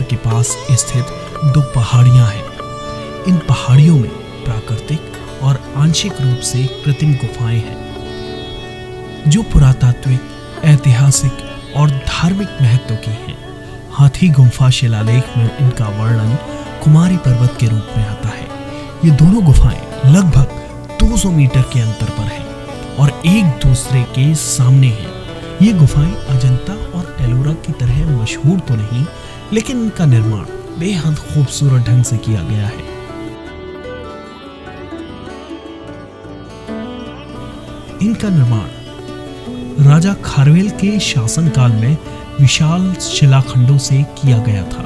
के पास स्थित 2 पहाड़ियां हैं। इन पहाड़ियों में प्राकृतिक और आंशिक रूप से कृत्रिम गुफाएं हैं जो पुरातात्विक, ऐतिहासिक और धार्मिक महत्व की हैं। हाथी गुम्फा शिलालेख में इनका वर्णन कुमारी पर्वत के रूप में आता है। ये दोनों गुफाएं लगभग 200 मीटर के अंतर पर हैं और एक दूसरे के सामने हैं। ये गुफाएं अजंता और एलोरा की तरह मशहूर तो नहीं, लेकिन इनका निर्माण बेहद खूबसूरत ढंग से किया गया है। इनका निर्माण राजा खारवेल के शासनकाल में विशाल शिलाखंडों से किया गया था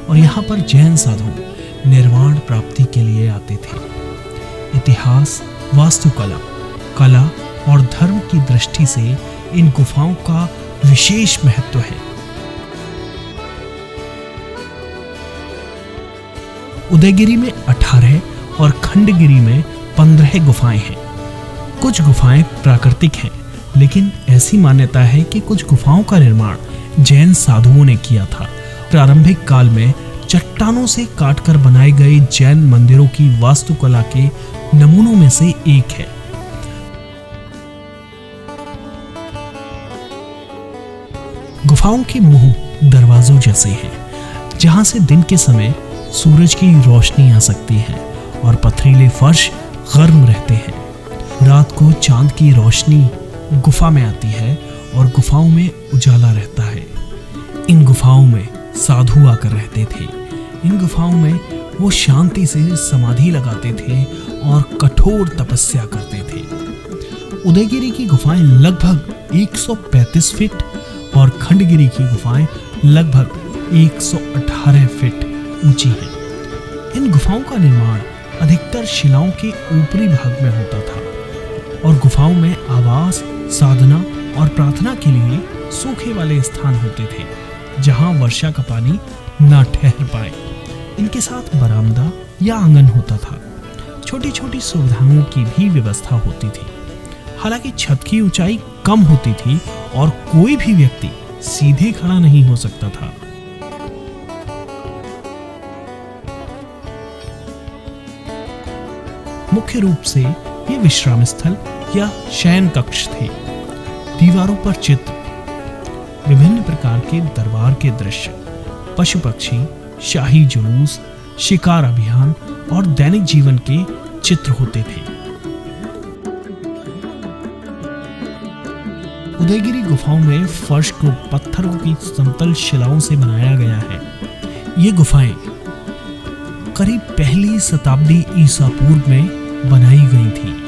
और यहाँ पर जैन साधु निर्वाण प्राप्ति के लिए आते थे। इतिहास, वास्तुकला, कला और धर्म की दृष्टि से इन गुफाओं का विशेष महत्व है। उदयगिरी में 18 और खंडगिरी में 15 गुफाएं हैं। कुछ गुफाएं प्राकृतिक हैं, लेकिन ऐसी मान्यता है कि कुछ गुफाओं का निर्माण जैन साधुओं ने किया था। प्रारंभिक काल में चट्टानों से काटकर बनाए गए जैन मंदिरों की वास्तुकला के नमूनों में से एक है। गुफाओं के मुंह दरवाजों जैसे हैं, जहां से दिन के समय सूरज की रोशनी आ सकती है और पथरीले फर्श गर्म रहते हैं। रात को चांद की रोशनी गुफा में आती है और गुफाओं में उजाला रहता है। इन गुफाओं में साधु आकर रहते थे। इन गुफाओं में वो शांति से समाधि लगाते थे और कठोर तपस्या करते थे। उदयगिरी की गुफाएं लगभग 135 फीट और खंडगिरी की गुफाएं लगभग 118 फीट ऊंची हैं। इन गुफाओं का निर्माण अधिकतर शिलाओं के ऊपरी भाग में होता था और गुफाओं में आवास, साधना और प्रार्थना के लिए सूखे वाले स्थान होते थे, जहां वर्षा का पानी न ठहर पाए। इनके साथ बरामदा या आंगन होता था। छोटी छोटी सुविधाओं की भी व्यवस्था होती थी। हालांकि छत की ऊंचाई कम होती थी और कोई भी व्यक्ति सीधे खड़ा नहीं हो सकता था। मुख्य रूप से ये विश्राम स्थल या शयन कक्ष थे। दीवारों पर चित्र, विभिन्न प्रकार के दरबार के दृश्य, पशु पक्षी, शाही जुलूस, शिकार अभियान और दैनिक जीवन के चित्र होते थे। उदयगिरी गुफाओं में फर्श को पत्थरों की समतल शिलाओं से बनाया गया है। ये गुफाएं करीब पहली शताब्दी ईसा पूर्व में बनाई गई थी।